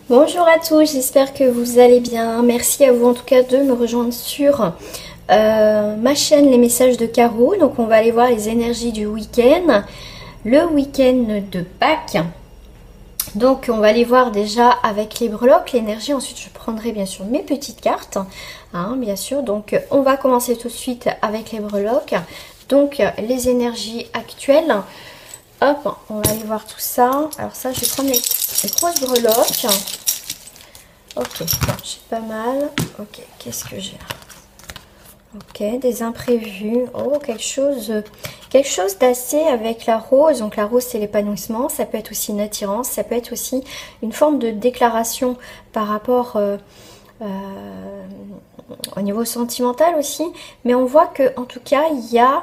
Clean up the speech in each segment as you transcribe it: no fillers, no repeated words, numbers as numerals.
Bonjour à tous, j'espère que vous allez bien. Merci à vous en tout cas de me rejoindre sur ma chaîne Les Messages de Caro. Donc on va aller voir les énergies du week-end, le week-end de Pâques. Donc on va aller voir déjà avec les breloques l'énergie. Ensuite je prendrai bien sûr mes petites cartes, hein, bien sûr. Donc on va commencer tout de suite avec les breloques. Donc les énergies actuelles. Hop, on va aller voir tout ça. Alors ça, je vais prendre les grosses breloques. Ok, bon, j'ai pas mal. Ok, qu'est-ce que j'ai là? Ok, des imprévus. Oh, quelque chose d'assez avec la rose. Donc la rose, c'est l'épanouissement. Ça peut être aussi une attirance. Ça peut être aussi une forme de déclaration par rapport au niveau sentimental aussi, mais on voit que en tout cas il y a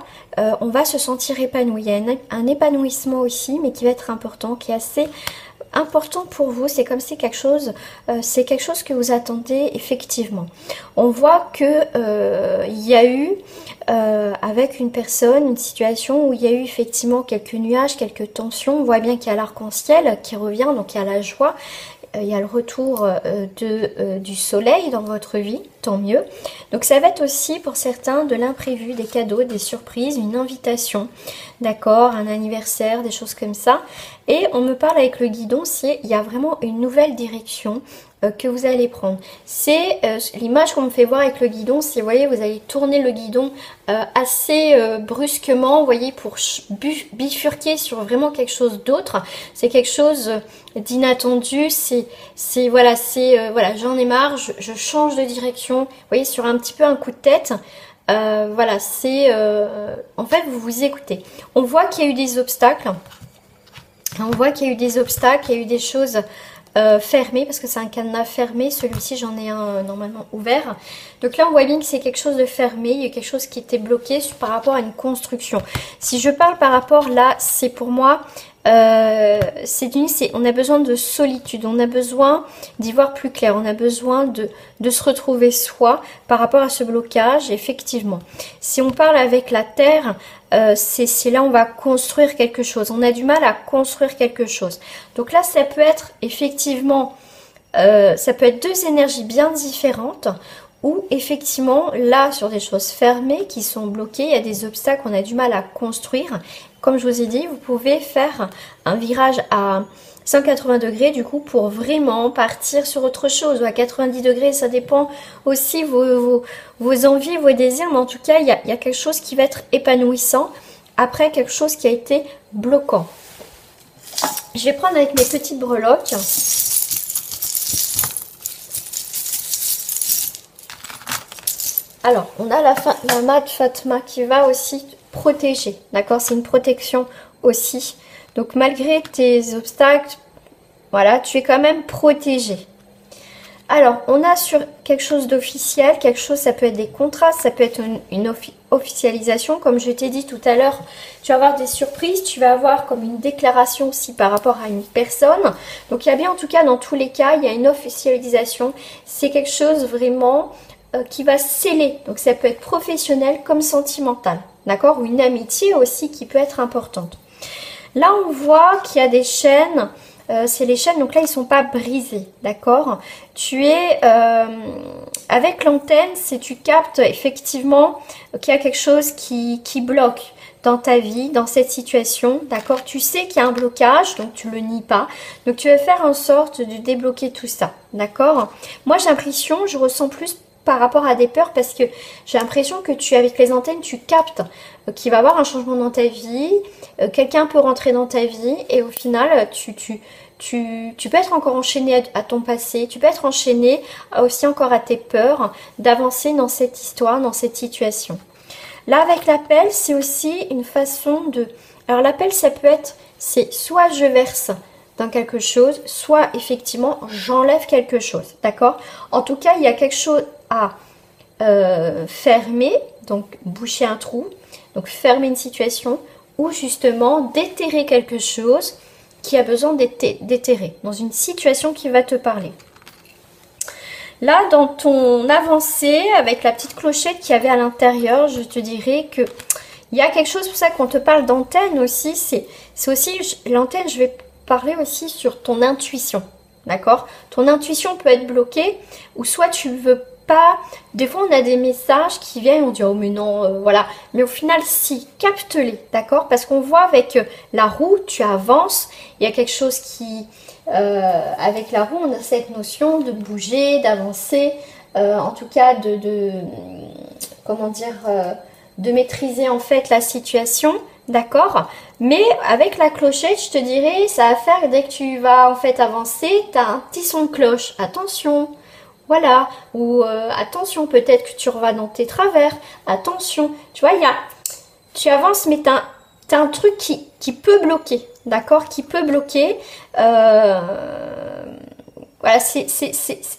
on va se sentir épanoui, il y a un épanouissement aussi, mais qui va être important, qui est assez important pour vous. C'est comme si c'est quelque chose que vous attendez effectivement. On voit que il y a eu avec une personne une situation où il y a eu effectivement quelques nuages, quelques tensions. On voit bien qu'il y a l'arc-en-ciel qui revient, donc il y a la joie. Il y a le retour du soleil dans votre vie, tant mieux. Donc ça va être aussi pour certains de l'imprévu, des cadeaux, des surprises, une invitation, d'accord, un anniversaire, des choses comme ça. Et on me parle avec le guidon, il y a vraiment une nouvelle direction que vous allez prendre. C'est l'image qu'on me fait voir avec le guidon, c'est, vous voyez, vous allez tourner le guidon assez brusquement, vous voyez, pour bifurquer sur vraiment quelque chose d'autre. C'est quelque chose d'inattendu, voilà, j'en ai marre, je change de direction, vous voyez, sur un petit peu un coup de tête. Voilà, en fait, vous vous écoutez. On voit qu'il y a eu des obstacles. On voit qu'il y a eu des obstacles, il y a eu des choses fermées, parce que c'est un cadenas fermé. Celui-ci, j'en ai un normalement ouvert. Donc là, on voit bien que c'est quelque chose de fermé. Il y a quelque chose qui était bloqué par rapport à une construction. Si je parle par rapport là, c'est pour moi... on a besoin de solitude, on a besoin d'y voir plus clair, on a besoin de se retrouver soi par rapport à ce blocage, effectivement. Si on parle avec la terre, c'est là on va construire quelque chose, on a du mal à construire quelque chose. Donc là ça peut être effectivement, ça peut être deux énergies bien différentes, où effectivement là sur des choses fermées qui sont bloquées, il y a des obstacles, on a du mal à construire. Comme je vous ai dit, vous pouvez faire un virage à 180 degrés du coup pour vraiment partir sur autre chose, ou à 90 degrés, ça dépend aussi vos envies, vos désirs, mais en tout cas il y a quelque chose qui va être épanouissant après quelque chose qui a été bloquant. Je vais prendre avec mes petites breloques. Alors, on a la mat Fatma qui va aussi protéger, d'accord? C'est une protection aussi. Donc, malgré tes obstacles, voilà, tu es quand même protégé. Alors, on a sur quelque chose d'officiel, quelque chose, ça peut être des contrats, ça peut être une officialisation. Comme je t'ai dit tout à l'heure, tu vas avoir des surprises, tu vas avoir comme une déclaration aussi par rapport à une personne. Donc, il y a bien, en tout cas, dans tous les cas, il y a une officialisation. C'est quelque chose vraiment... qui va sceller, donc ça peut être professionnel comme sentimental, d'accord, ou une amitié aussi qui peut être importante. Là on voit qu'il y a des chaînes, c'est les chaînes, donc là ils sont pas brisés, d'accord. Tu es avec l'antenne, si tu captes effectivement qu'il y a quelque chose qui bloque dans ta vie, dans cette situation, d'accord. Tu sais qu'il y a un blocage, donc tu le nies pas, donc tu vas faire en sorte de débloquer tout ça, d'accord. Moi j'ai l'impression, je ressens plus par rapport à des peurs, parce que j'ai l'impression que avec les antennes tu captes qu'il va y avoir un changement dans ta vie, quelqu'un peut rentrer dans ta vie, et au final tu peux être encore enchaîné à ton passé, tu peux être enchaîné aussi encore à tes peurs d'avancer dans cette histoire, dans cette situation. Là avec l'appel, c'est aussi une façon de... Alors l'appel ça peut être, c'est soit je verse dans quelque chose, soit effectivement j'enlève quelque chose, d'accord. En tout cas il y a quelque chose à fermer, donc boucher un trou, donc fermer une situation, ou justement déterrer quelque chose qui a besoin d'être déterré dans une situation qui va te parler. Là dans ton avancée avec la petite clochette qu'il y avait à l'intérieur, je te dirais que il y a quelque chose, pour ça qu'on te parle d'antenne aussi, c'est aussi l'antenne, je vais parler aussi sur ton intuition, d'accord? Ton intuition peut être bloquée, ou soit tu ne veux pas. Des fois, on a des messages qui viennent, on dit oh mais non, voilà. Mais au final, si, capte-les, d'accord? Parce qu'on voit avec la roue, tu avances, il y a quelque chose qui, avec la roue, on a cette notion de bouger, d'avancer, en tout cas comment dire, de maîtriser en fait la situation, d'accord? Mais avec la clochette, je te dirais, ça va faire dès que tu vas en fait avancer, tu as un petit son de cloche, attention. Voilà, ou attention, peut-être que tu revas dans tes travers, attention, tu vois, tu avances, mais t'as un truc qui peut bloquer, d'accord, qui peut bloquer, voilà,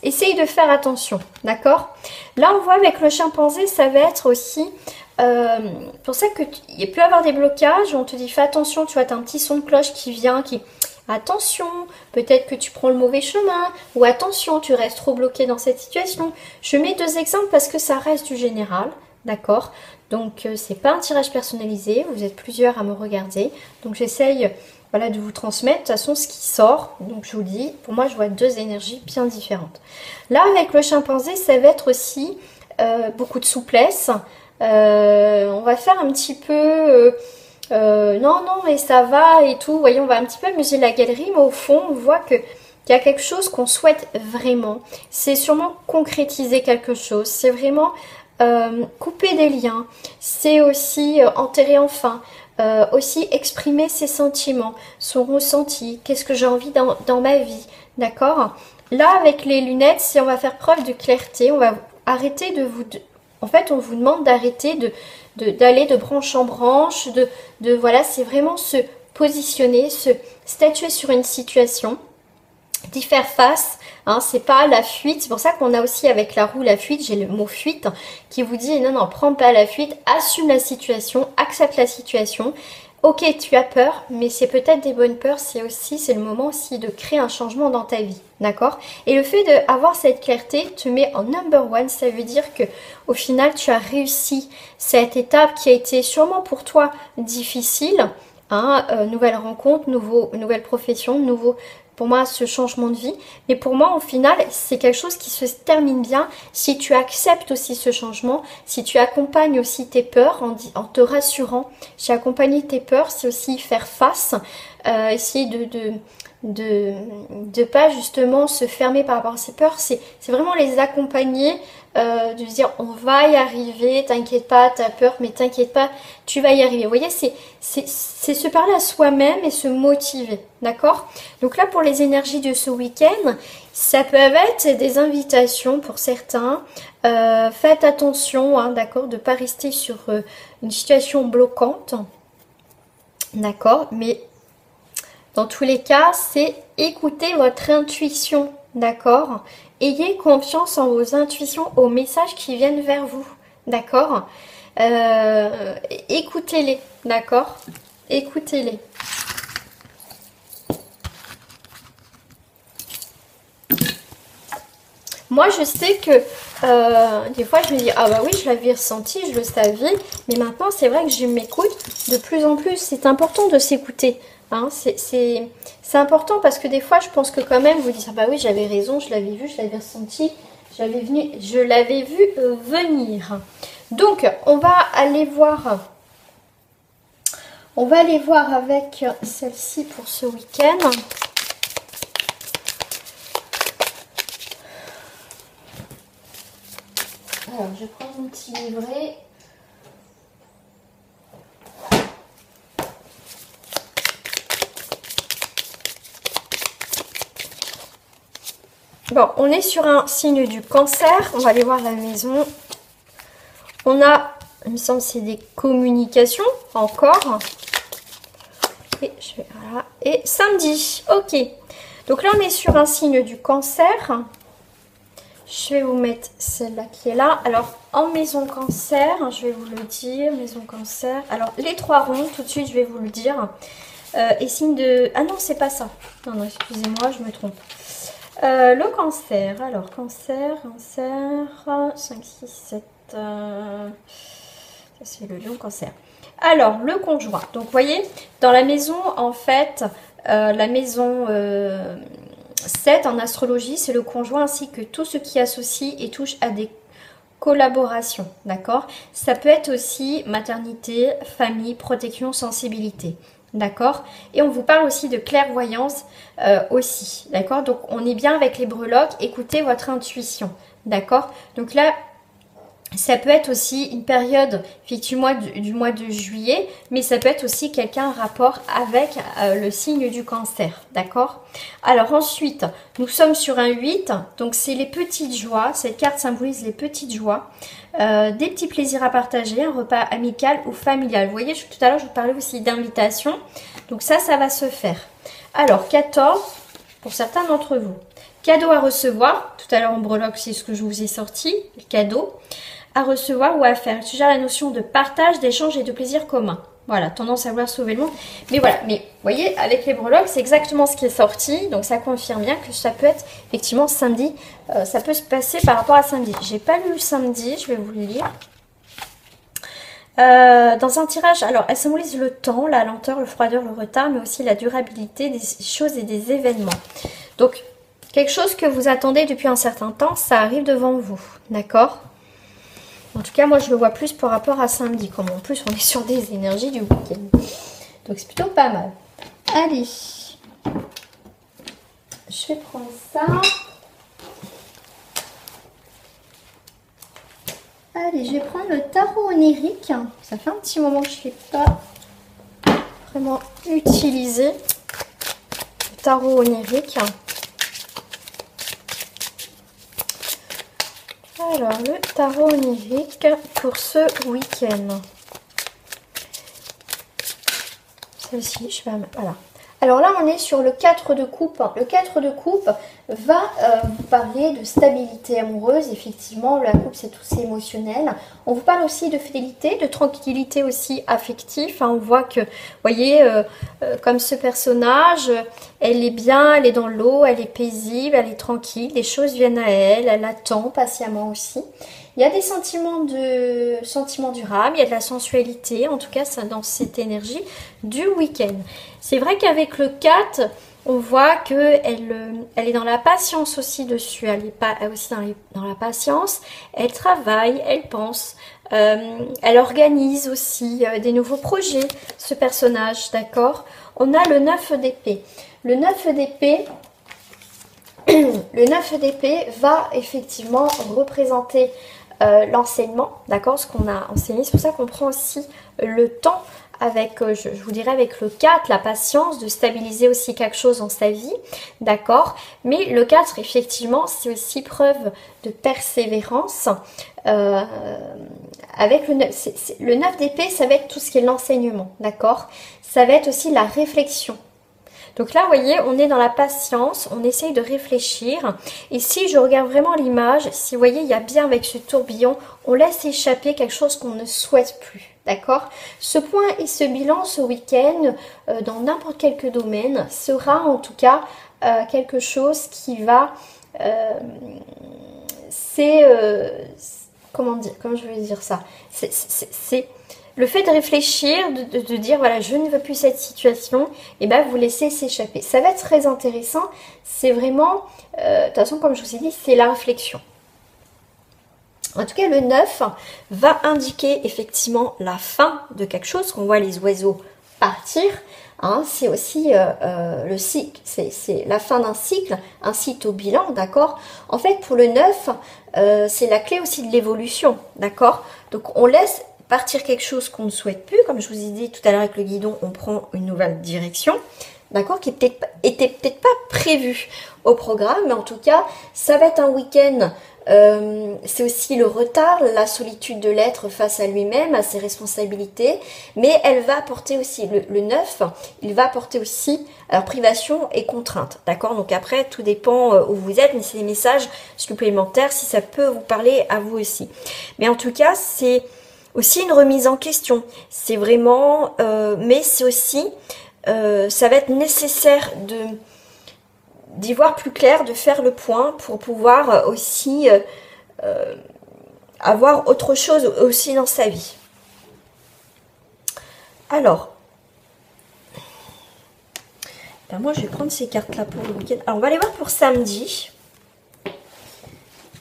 essaye de faire attention, d'accord. Là, on voit avec le chimpanzé, ça va être aussi, pour ça qu'il peut y avoir des blocages, on te dit fais attention, tu vois, t'as un petit son de cloche qui vient, attention, peut-être que tu prends le mauvais chemin, ou attention, tu restes trop bloqué dans cette situation. Je mets deux exemples parce que ça reste du général, d'accord? Donc, c'est pas un tirage personnalisé, vous êtes plusieurs à me regarder. Donc, j'essaye voilà, de vous transmettre de toute façon ce qui sort. Donc, je vous dis, pour moi, je vois deux énergies bien différentes. Là, avec le chimpanzé, ça va être aussi beaucoup de souplesse. On va faire un petit peu... non, mais ça va et tout. Vous voyez, on va un petit peu amuser la galerie, mais au fond, on voit qu'il y a quelque chose qu'on souhaite vraiment. C'est sûrement concrétiser quelque chose. C'est vraiment couper des liens. C'est aussi enterrer enfin. Aussi exprimer ses sentiments, son ressenti. Qu'est-ce que j'ai envie dans ma vie. D'accord? Là, avec les lunettes, si on va faire preuve de clarté, on va arrêter de vous... En fait, on vous demande d'arrêter d'aller de branche en branche, voilà, c'est vraiment se positionner, se statuer sur une situation, d'y faire face, hein, c'est pas la fuite, c'est pour ça qu'on a aussi avec la roue la fuite, j'ai le mot fuite qui vous dit non, prends pas la fuite, assume la situation, accepte la situation. Ok, tu as peur, mais c'est peut-être des bonnes peurs, c'est le moment aussi de créer un changement dans ta vie, d'accord? Et le fait d'avoir cette clarté te met en number one, ça veut dire que au final tu as réussi cette étape qui a été sûrement pour toi difficile, hein, nouvelle rencontre, nouvelle profession, pour moi ce changement de vie, mais pour moi au final c'est quelque chose qui se termine bien si tu acceptes aussi ce changement, si tu accompagnes aussi tes peurs en te rassurant. J'ai accompagné tes peurs, c'est aussi faire face, essayer de pas justement se fermer par rapport à ces peurs, c'est vraiment les accompagner, de se dire on va y arriver, t'inquiète pas, t'as peur mais t'inquiète pas, tu vas y arriver. Vous voyez, c'est se parler à soi-même et se motiver, d'accord? Donc là pour les énergies de ce week-end, ça peut être des invitations pour certains, faites attention, hein, d'accord, de ne pas rester sur une situation bloquante, d'accord, mais dans tous les cas, c'est écouter votre intuition, d'accord? Ayez confiance en vos intuitions, aux messages qui viennent vers vous, d'accord? Écoutez-les, d'accord? Écoutez-les. Moi, je sais que des fois, je me dis, ah bah oui, je l'avais ressenti, je le savais, mais maintenant, c'est vrai que je m'écoute de plus en plus. C'est important de s'écouter. Hein, c'est important parce que des fois, je pense que quand même, vous dites, ah bah oui, j'avais raison, je l'avais vu, je l'avais ressenti, je l'avais vu venir. Donc, on va aller voir avec celle-ci pour ce week-end. Alors, je prends mon petit livret. Bon, on est sur un signe du cancer. On va aller voir la maison. On a, il me semble, c'est des communications encore. Voilà. Et samedi, ok. Donc là, on est sur un signe du cancer. Je vais vous mettre celle-là qui est là. Alors, en maison cancer, je vais vous le dire, maison cancer. Alors, les trois ronds, tout de suite, je vais vous le dire. Et signe de... Ah non, c'est pas ça. Non, excusez-moi, je me trompe. Le cancer. Alors, cancer, 5, 6, 7... Ça, c'est le lion cancer. Alors, le conjoint. Donc, vous voyez, dans la maison, en fait, la maison 7 en astrologie, c'est le conjoint ainsi que tout ce qui associe et touche à des collaborations, d'accord? Ça peut être aussi maternité, famille, protection, sensibilité, d'accord? Et on vous parle aussi de clairvoyance aussi, d'accord? Donc on est bien avec les breloques, écoutez votre intuition, d'accord? Donc là, ça peut être aussi une période, effectivement, du mois de juillet, mais ça peut être aussi quelqu'un en rapport avec le signe du cancer, d'accord? Alors ensuite, nous sommes sur un 8, donc c'est les petites joies, cette carte symbolise les petites joies, des petits plaisirs à partager, un repas amical ou familial. Vous voyez, tout à l'heure, je vous parlais aussi d'invitation, donc ça va se faire. Alors, 14, pour certains d'entre vous. Cadeau à recevoir, tout à l'heure en breloque, c'est ce que je vous ai sorti, le cadeau. À recevoir ou à faire. Il suggère la notion de partage, d'échange et de plaisir commun. Voilà, tendance à vouloir sauver le monde. Mais voilà, mais vous voyez, avec les breloques, c'est exactement ce qui est sorti. Donc ça confirme bien que ça peut être effectivement samedi. Ça peut se passer par rapport à samedi. J'ai pas lu le samedi, je vais vous le lire. Dans un tirage, alors elle symbolise le temps, la lenteur, le froideur, le retard, mais aussi la durabilité des choses et des événements. Donc, quelque chose que vous attendez depuis un certain temps, ça arrive devant vous. D'accord ? En tout cas, moi, je le vois plus par rapport à samedi. Comme en plus, on est sur des énergies du week-end. Donc, c'est plutôt pas mal. Allez. Je vais prendre ça. Allez, je vais prendre le tarot onirique. Ça fait un petit moment que je ne l'ai pas vraiment utilisé. Le tarot onirique. Alors, le tarot onirique pour ce week-end. Celle-ci, je vais... Voilà. Alors là, on est sur le 4 de coupe. Le 4 de coupe va vous parler de stabilité amoureuse. Effectivement, la coupe, c'est tout, c'est émotionnel. On vous parle aussi de fidélité, de tranquillité aussi affective. On voit que, vous voyez, comme ce personnage, elle est bien, elle est dans l'eau, elle est paisible, elle est tranquille. Les choses viennent à elle, elle attend patiemment aussi. Il y a des sentiments durables, il y a de la sensualité, en tout cas ça dans cette énergie du week-end. C'est vrai qu'avec le 4, on voit qu'elle est dans la patience aussi dessus, elle est pas aussi dans la patience, elle travaille, elle pense, elle organise aussi des nouveaux projets, ce personnage, d'accord? On a le 9 d'épée. Le 9 d'épée... Le 9 d'épée va effectivement représenter l'enseignement, d'accord, ce qu'on a enseigné. C'est pour ça qu'on prend aussi le temps avec, je vous dirais avec le 4, la patience, de stabiliser aussi quelque chose dans sa vie, d'accord. Mais le 4, effectivement, c'est aussi preuve de persévérance. Avec le 9 d'épée, ça va être tout ce qui est l'enseignement, d'accord. Ça va être aussi la réflexion. Donc là, vous voyez, on est dans la patience, on essaye de réfléchir. Et si je regarde vraiment l'image, si vous voyez, il y a bien avec ce tourbillon, on laisse échapper quelque chose qu'on ne souhaite plus. D'accord? Ce point et ce bilan ce week-end, dans n'importe quel domaine, sera en tout cas quelque chose qui va... comment je vais dire ça? C'est... Le fait de réfléchir, de dire voilà, je ne veux plus cette situation, et ben vous laissez s'échapper. Ça va être très intéressant. C'est vraiment, de toute façon, comme je vous ai dit, c'est la réflexion. En tout cas, le 9 va indiquer effectivement la fin de quelque chose, qu'on voit les oiseaux partir. Hein, c'est aussi le cycle, c'est la fin d'un cycle, ainsi au bilan, d'accord. En fait, pour le 9, c'est la clé aussi de l'évolution, d'accord. Donc, on laisse partir quelque chose qu'on ne souhaite plus, comme je vous ai dit tout à l'heure avec le guidon, on prend une nouvelle direction, d'accord, qui était peut-être pas prévue au programme, mais en tout cas, ça va être un week-end, c'est aussi le retard, la solitude de l'être face à lui-même, à ses responsabilités, mais elle va apporter aussi, le 9, il va apporter aussi, alors privation et contrainte, d'accord, donc après, tout dépend où vous êtes, mais c'est des messages supplémentaires, si ça peut vous parler à vous aussi. Mais en tout cas, c'est aussi une remise en question, c'est vraiment, mais c'est aussi, ça va être nécessaire d'y voir plus clair, de faire le point pour pouvoir aussi avoir autre chose aussi dans sa vie. Alors, Ben, moi, je vais prendre ces cartes-là pour le week-end. Alors, on va aller voir pour samedi.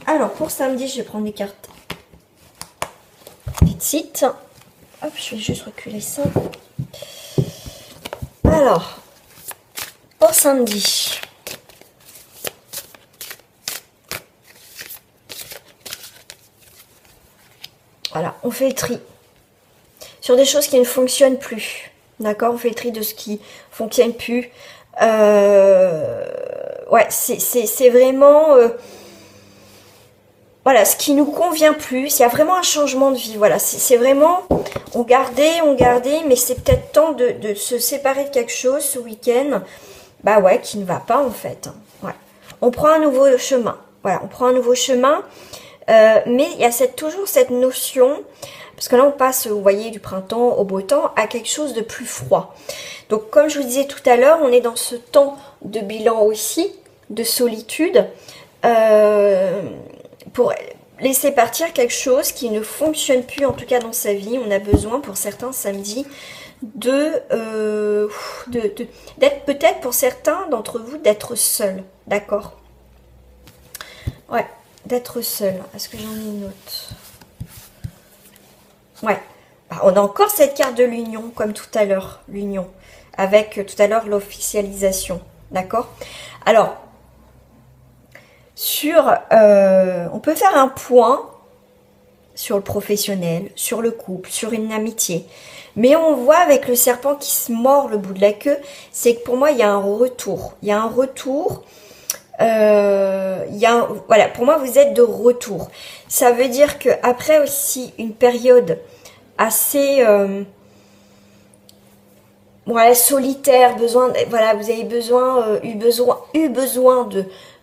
Alors, pour samedi, je vais prendre les cartes petites. Hop, je vais juste reculer ça. Alors, pour samedi. Voilà, on fait le tri. Sur des choses qui ne fonctionnent plus. D'accord, on fait le tri de ce qui fonctionne plus. Ouais, c'est vraiment... voilà, ce qui nous convient plus. Il y a vraiment un changement de vie. Voilà, c'est vraiment... On gardait, mais c'est peut-être temps de se séparer de quelque chose ce week-end. Bah ouais, qui ne va pas en fait. Ouais. On prend un nouveau chemin. Voilà, on prend un nouveau chemin. Mais il y a toujours cette notion... Parce que là, on passe, vous voyez, du printemps au beau temps à quelque chose de plus froid. Donc, comme je vous disais tout à l'heure, on est dans ce temps de bilan aussi, de solitude, pour laisser partir quelque chose qui ne fonctionne plus, en tout cas dans sa vie. On a besoin, pour certains, samedi, d'être peut-être, pour certains d'entre vous, d'être seul. D'accord? Ouais, d'être seul. Est-ce que j'en ai une autre? Ouais, on a encore cette carte de l'union, comme tout à l'heure, l'union, avec tout à l'heure l'officialisation, d'accord? Alors, on peut faire un point sur le professionnel, sur le couple, sur une amitié, mais on voit avec le serpent qui se mord le bout de la queue, c'est que pour moi, il y a un retour, voilà, pour moi, vous êtes de retour. Ça veut dire que après aussi une période assez voilà, solitaire, voilà, vous avez eu besoin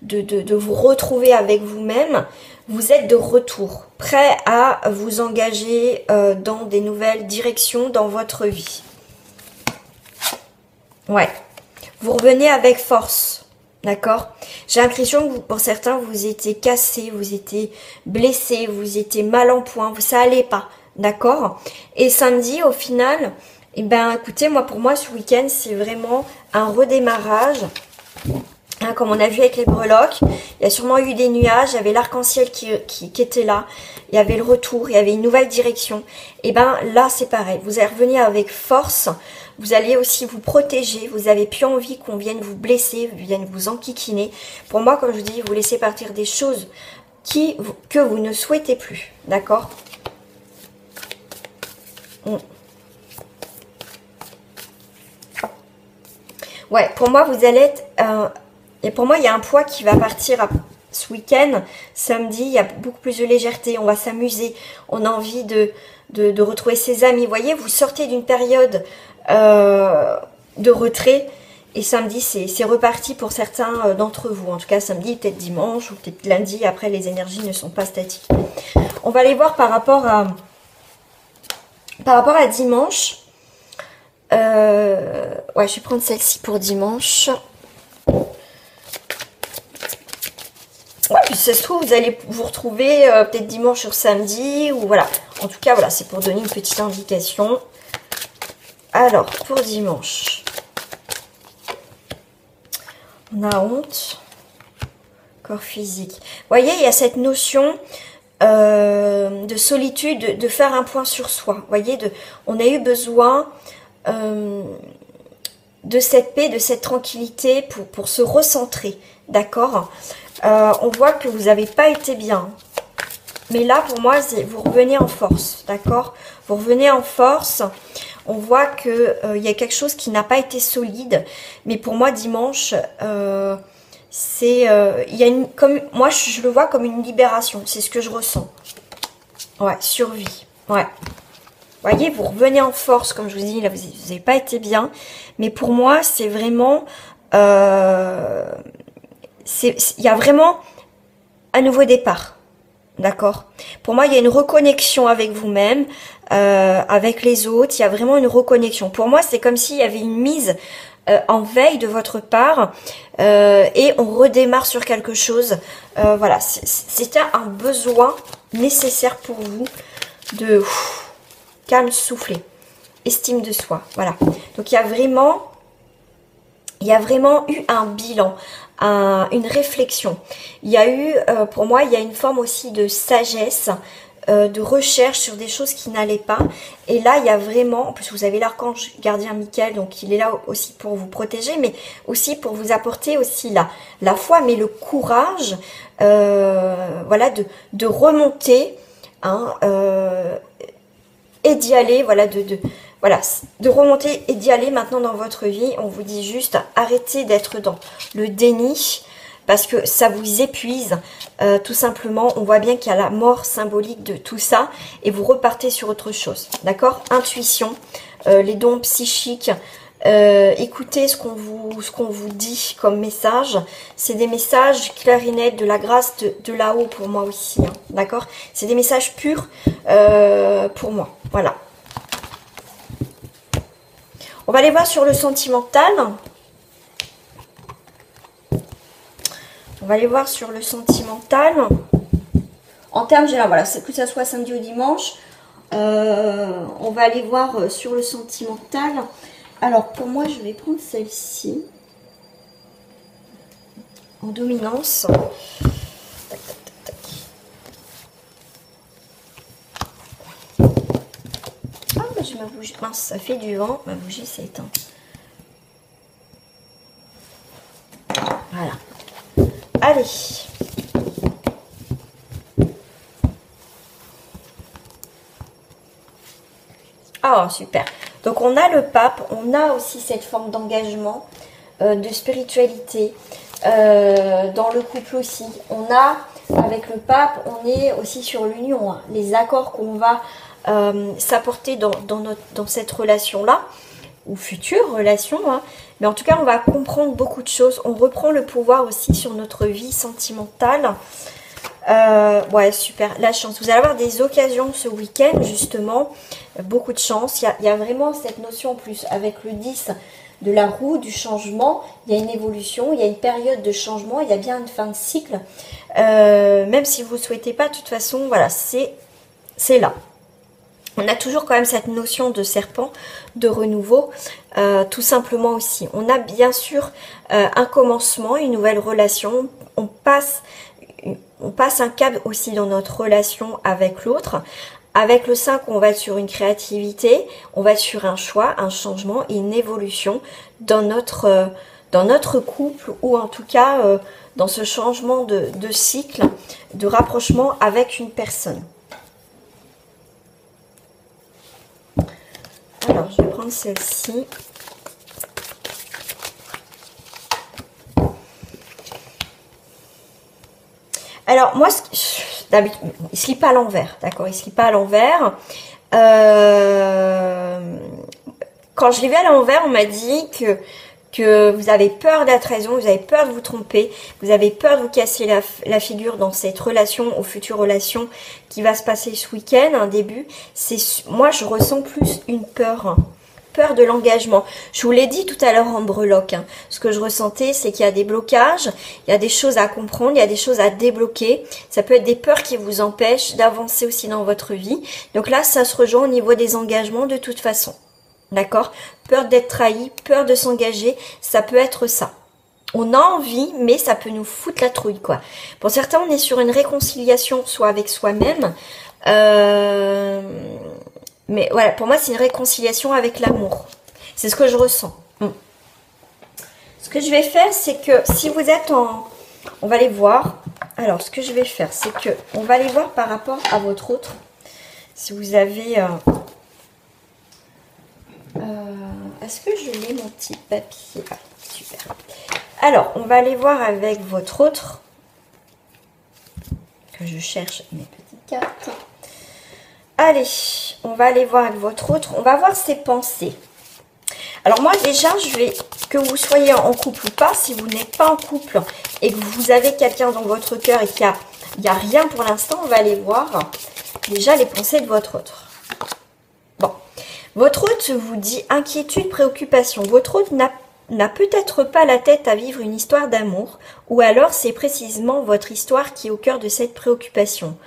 de vous retrouver avec vous-même. Vous êtes de retour, prêt à vous engager dans des nouvelles directions dans votre vie. Ouais, vous revenez avec force. D'accord? J'ai l'impression que pour certains, vous étiez cassés, vous étiez blessés, vous étiez mal en point, ça allait pas. D'accord? Et samedi, au final, eh ben, écoutez, pour moi, ce week-end, c'est vraiment un redémarrage. Hein, comme on a vu avec les breloques, il y a sûrement eu des nuages, il y avait l'arc-en-ciel qui était là, il y avait le retour, il y avait une nouvelle direction. Et ben là, c'est pareil, vous allez revenir avec force. Vous allez aussi vous protéger. Vous n'avez plus envie qu'on vienne vous blesser, vienne vous enquiquiner. Pour moi, comme je vous dis, vous laissez partir des choses que vous ne souhaitez plus. D'accord? Ouais, pour moi, vous allez être... et pour moi, il y a un poids qui va partir ce week-end. Samedi, il y a beaucoup plus de légèreté. On va s'amuser. On a envie de retrouver ses amis. Vous voyez, vous sortez d'une période... de retrait, et samedi c'est reparti pour certains d'entre vous, en tout cas samedi, peut-être dimanche ou peut-être lundi. Après, les énergies ne sont pas statiques. On va aller voir par rapport à dimanche. Ouais, je vais prendre celle-ci pour dimanche. Ouais, puis ça se trouve, vous allez vous retrouver peut-être dimanche sur samedi, ou voilà. En tout cas, voilà, c'est pour donner une petite indication. Alors, pour dimanche, on a honte, corps physique. Vous voyez, il y a cette notion de solitude, de faire un point sur soi. Vous voyez, on a eu besoin de cette paix, de cette tranquillité pour se recentrer. D'accord? On voit que vous n'avez pas été bien. Mais là, pour moi, vous revenez en force. D'accord? Vous revenez en force. On voit qu'il y a quelque chose qui n'a pas été solide. Mais pour moi, dimanche, moi, je le vois comme une libération. C'est ce que je ressens. Ouais, survie. Ouais. Vous voyez, vous revenez en force, comme je vous dis, là, vous n'avez pas été bien. Mais pour moi, c'est vraiment... il y a vraiment un nouveau départ. D'accord? Pour moi, il y a une reconnexion avec vous-même, avec les autres. Il y a vraiment une reconnexion. Pour moi, c'est comme s'il y avait une mise en veille de votre part et on redémarre sur quelque chose. Voilà, c'était un besoin nécessaire pour vous de calme, souffler, estime de soi. Voilà. Donc, il y a vraiment il y a vraiment eu un bilan, une réflexion. Il y a eu, pour moi, il y a une forme aussi de sagesse, de recherche sur des choses qui n'allaient pas. Et là, il y a vraiment, en plus vous avez l'archange gardien Michael, donc il est là aussi pour vous protéger, mais aussi pour vous apporter aussi la foi, mais le courage, voilà, de remonter, hein, et d'y aller, voilà, voilà, de remonter et d'y aller maintenant dans votre vie. On vous dit juste, arrêtez d'être dans le déni, parce que ça vous épuise, tout simplement. On voit bien qu'il y a la mort symbolique de tout ça, et vous repartez sur autre chose, d'accord? Intuition, les dons psychiques, écoutez ce qu'on vous dit comme message. C'est des messages clairs et nets de la grâce de là-haut pour moi aussi, hein, d'accord? C'est des messages purs pour moi, voilà. On va aller voir sur le sentimental. On va aller voir sur le sentimental. En termes généraux, voilà, que ça soit samedi ou dimanche. On va aller voir sur le sentimental. Alors, pour moi, je vais prendre celle-ci. En dominance. Tac, tac, tac, tac. Ah, bah, j'ai ma bougie. Mince, ça fait du vent. Ma bougie s'est éteinte. Voilà. Allez. Ah, super. Donc, on a le pape. On a aussi cette forme d'engagement, de spiritualité. Dans le couple aussi. On a, avec le pape, on est aussi sur l'union. Hein, les accords qu'on va s'apporter dans cette relation-là. Ou future relation, hein. Mais en tout cas on va comprendre beaucoup de choses. On reprend le pouvoir aussi sur notre vie sentimentale. Ouais, super, la chance. Vous allez avoir des occasions ce week-end, justement, beaucoup de chance. Il y a vraiment cette notion en plus avec le 10 de la roue, du changement. Il y a une évolution, il y a une période de changement, il y a bien une fin de cycle. Même si vous ne souhaitez pas, de toute façon, voilà, c'est là. On a toujours quand même cette notion de serpent, de renouveau, tout simplement aussi. On a bien sûr un commencement, une nouvelle relation. On passe un cap aussi dans notre relation avec l'autre. Avec le 5, on va être sur une créativité, on va être sur un choix, un changement et une évolution dans notre couple, ou en tout cas dans ce changement de cycle, de rapprochement avec une personne. Alors, je vais prendre celle-ci. Alors, moi, d'habitude, il ne se lit pas à l'envers, d'accord? Il ne se lit pas à l'envers. Quand je l'ai vu à l'envers, on m'a dit que vous avez peur de la trahison, vous avez peur de vous tromper, vous avez peur de vous casser la figure dans cette relation, ou future relation qui va se passer ce week-end, un début. Moi, je ressens plus une peur de l'engagement. Je vous l'ai dit tout à l'heure en breloque, hein. Ce que je ressentais, c'est qu'il y a des blocages, il y a des choses à comprendre, il y a des choses à débloquer. Ça peut être des peurs qui vous empêchent d'avancer aussi dans votre vie. Donc là, ça se rejoint au niveau des engagements de toute façon. D'accord? Peur d'être trahi, peur de s'engager, ça peut être ça. On a envie, mais ça peut nous foutre la trouille, quoi. Pour certains, on est sur une réconciliation, soit avec soi-même, mais voilà, pour moi, c'est une réconciliation avec l'amour. C'est ce que je ressens. Ce que je vais faire, c'est que si vous êtes en... On va les voir. Alors, ce que je vais faire, c'est que on va les voir par rapport à votre autre. Si vous avez... Est-ce que je mets mon petit papier? Ah, super. Alors, on va aller voir avec votre autre. Que je cherche mes petites cartes. Allez, on va aller voir avec votre autre. On va voir ses pensées. Alors moi, déjà, je vais... Que vous soyez en couple ou pas, si vous n'êtes pas en couple et que vous avez quelqu'un dans votre cœur et qu'il n'y a rien pour l'instant, on va aller voir déjà les pensées de votre autre. Bon. Votre hôte vous dit inquiétude, préoccupation. Votre hôte n'a peut-être pas la tête à vivre une histoire d'amour, ou alors c'est précisément votre histoire qui est au cœur de cette préoccupation.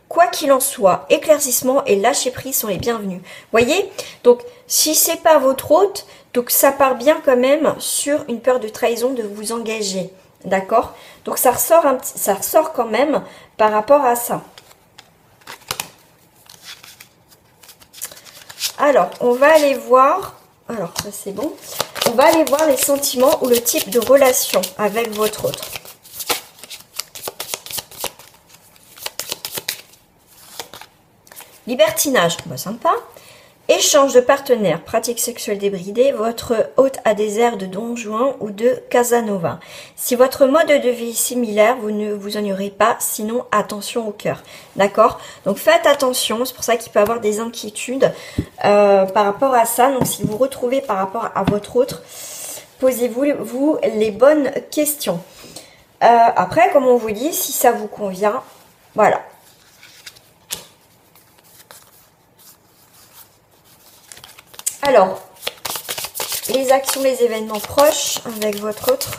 Quoi qu'il en soit, éclaircissement et lâcher prise sont les bienvenus. Voyez? Donc, si c'est pas votre hôte, Donc ça part bien quand même sur une peur de trahison de vous engager. D'accord? Donc ça ressort quand même par rapport à ça. Alors, on va aller voir... Alors, ça c'est bon. On va aller voir les sentiments ou le type de relation avec votre autre. Libertinage, bah, sympa. Échange de partenaires, pratique sexuelle débridée, votre hôte a des airs de Don Juan ou de Casanova. Si votre mode de vie est similaire, vous ne vous ennuierez pas, sinon attention au cœur. D'accord? Donc faites attention, c'est pour ça qu'il peut y avoir des inquiétudes par rapport à ça. Donc si vous retrouvez par rapport à votre autre, posez-vous les bonnes questions. Après, comme on vous dit, si ça vous convient, voilà. Alors, les actions, les événements proches avec votre autre.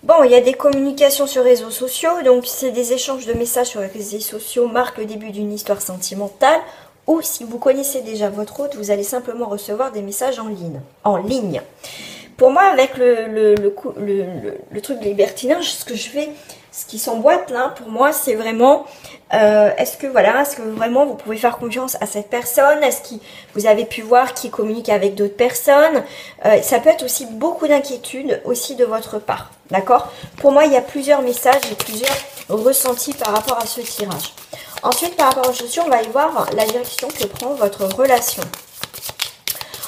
Bon, il y a des communications sur les réseaux sociaux, donc c'est des échanges de messages sur les réseaux sociaux marquent le début d'une histoire sentimentale. Ou si vous connaissez déjà votre autre, vous allez simplement recevoir des messages en ligne. Pour moi, avec le truc de libertinage, ce que je fais, ce qui s'emboîte là, pour moi, c'est vraiment, est-ce que vraiment vous pouvez faire confiance à cette personne? Est-ce que vous avez pu voir qu'il communique avec d'autres personnes? Ça peut être aussi beaucoup d'inquiétude aussi de votre part, d'accord? Pour moi, il y a plusieurs messages et plusieurs ressentis par rapport à ce tirage. Ensuite, par rapport aux chaussures, on va aller voir la direction que prend votre relation.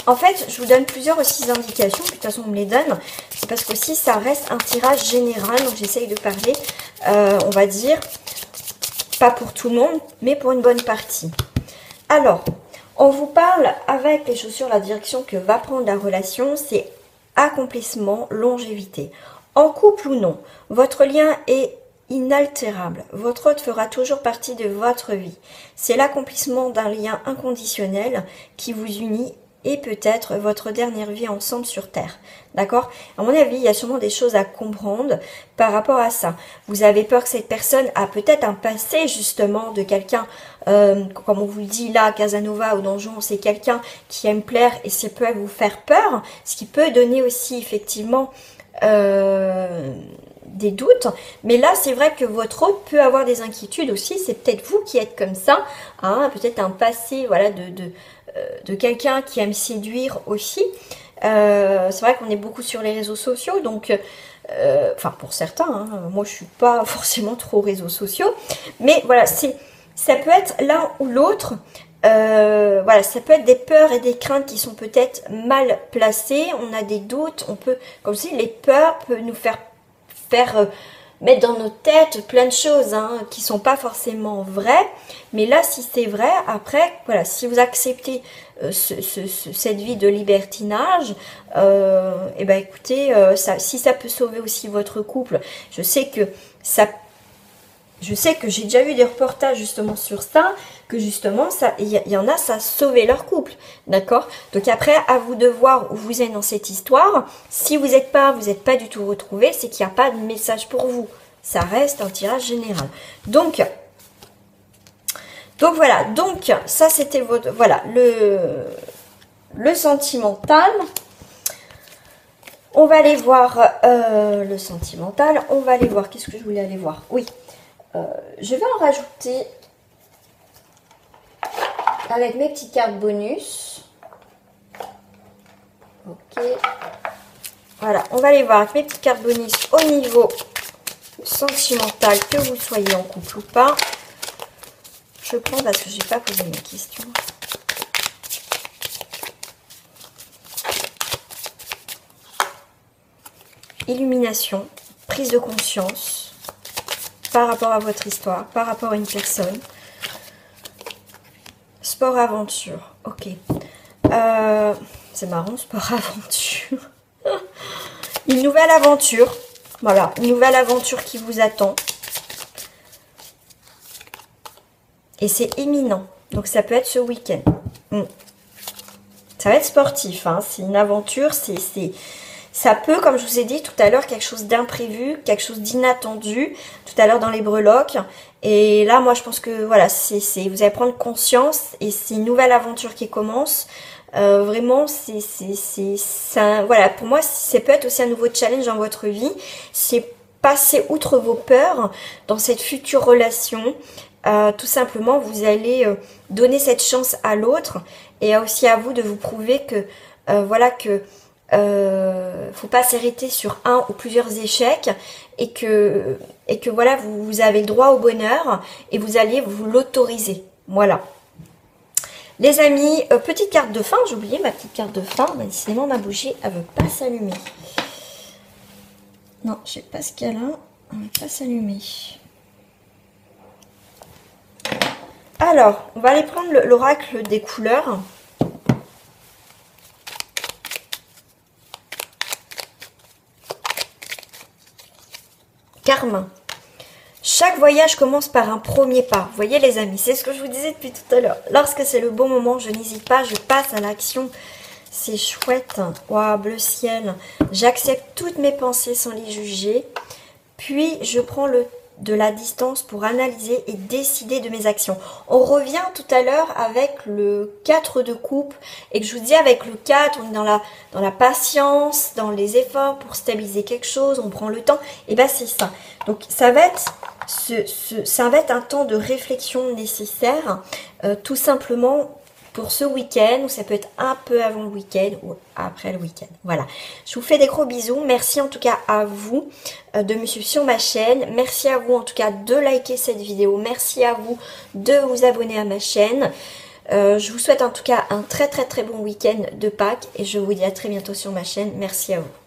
En fait, je vous donne plusieurs aussi indications, de toute façon on me les donne, c'est parce qu'aussi ça reste un tirage général, donc j'essaye de parler, on va dire, pas pour tout le monde, mais pour une bonne partie. Alors, on vous parle avec les chaussures, la direction que va prendre la relation, c'est accomplissement, longévité. En couple ou non, votre lien est inaltérable. Votre hôte fera toujours partie de votre vie. C'est l'accomplissement d'un lien inconditionnel qui vous unit et peut-être votre dernière vie ensemble sur Terre. D'accord? À mon avis, il y a sûrement des choses à comprendre par rapport à ça. Vous avez peur que cette personne a peut-être un passé justement de quelqu'un, comme on vous le dit là, Casanova ou Donjon, c'est quelqu'un qui aime plaire et ça peut vous faire peur, ce qui peut donner aussi effectivement des doutes. Mais là, c'est vrai que votre hôte peut avoir des inquiétudes aussi. C'est peut-être vous qui êtes comme ça, hein, peut-être un passé, voilà, de quelqu'un qui aime séduire aussi. C'est vrai qu'on est beaucoup sur les réseaux sociaux, donc enfin pour certains, hein, moi je suis pas forcément trop réseaux sociaux, mais voilà, ça peut être l'un ou l'autre. Voilà, ça peut être des peurs et des craintes qui sont peut-être mal placées. On a des doutes, on peut, comme si les peurs peuvent nous faire mettre dans nos têtes plein de choses hein, qui sont pas forcément vraies. Mais là, si c'est vrai, après, voilà, si vous acceptez cette vie de libertinage, et ben écoutez, si ça peut sauver aussi votre couple, je sais que j'ai déjà eu des reportages justement sur ça, que justement, il y en a, ça a sauvé leur couple, d'accord? Donc après, à vous de voir où vous êtes dans cette histoire. Si vous n'êtes pas du tout retrouvé, c'est qu'il n'y a pas de message pour vous. Ça reste un tirage général. Donc voilà, donc ça c'était votre, voilà, le sentimental. On va aller voir le sentimental, on va aller voir, qu'est-ce que je voulais aller voir? Oui. Je vais en rajouter avec mes petites cartes bonus. Ok. Voilà, on va aller voir avec mes petites cartes bonus au niveau sentimental, que vous soyez en couple ou pas. Je prends parce que je n'ai pas posé mes questions. Illumination, prise de conscience. Par rapport à votre histoire, par rapport à une personne. Sport aventure, ok. C'est marrant, sport aventure. Une nouvelle aventure, voilà, une nouvelle aventure qui vous attend. Et c'est imminent, donc ça peut être ce week-end. Ça va être sportif, hein. C'est une aventure, Ça peut, comme je vous ai dit tout à l'heure, quelque chose d'imprévu, quelque chose d'inattendu, tout à l'heure dans les breloques. Et là, moi, je pense que voilà, vous allez prendre conscience et c'est une nouvelle aventure qui commence. Vraiment, voilà, pour moi, ça peut être aussi un nouveau challenge dans votre vie. C'est passer outre vos peurs dans cette future relation. Tout simplement, vous allez donner cette chance à l'autre et aussi à vous de vous prouver que, voilà, que faut pas s'arrêter sur un ou plusieurs échecs et que voilà, vous avez le droit au bonheur et vous allez vous l'autoriser. Voilà. Les amis, petite carte de fin, j'ai oublié ma petite carte de fin, mais décidément ma bougie, elle veut pas s'allumer. Non, je sais pas ce qu'elle a, elle veut pas s'allumer. Alors, on va aller prendre l'oracle des couleurs. Karma. Chaque voyage commence par un premier pas. Vous voyez les amis, c'est ce que je vous disais depuis tout à l'heure. Lorsque c'est le bon moment, je n'hésite pas, je passe à l'action. C'est chouette. Waouh, bleu ciel. J'accepte toutes mes pensées sans les juger. Puis je prends de la distance pour analyser et décider de mes actions. On revient tout à l'heure avec le 4 de coupe et que je vous dis avec le 4, on est dans la patience, dans les efforts pour stabiliser quelque chose, on prend le temps, et ben c'est ça. Donc ça va être un temps de réflexion nécessaire, tout simplement pour ce week-end, ou ça peut être un peu avant le week-end ou après le week-end. Voilà, je vous fais des gros bisous. Merci en tout cas à vous de me suivre sur ma chaîne. Merci à vous en tout cas de liker cette vidéo. Merci à vous de vous abonner à ma chaîne. Je vous souhaite en tout cas un très bon week-end de Pâques et je vous dis à très bientôt sur ma chaîne. Merci à vous.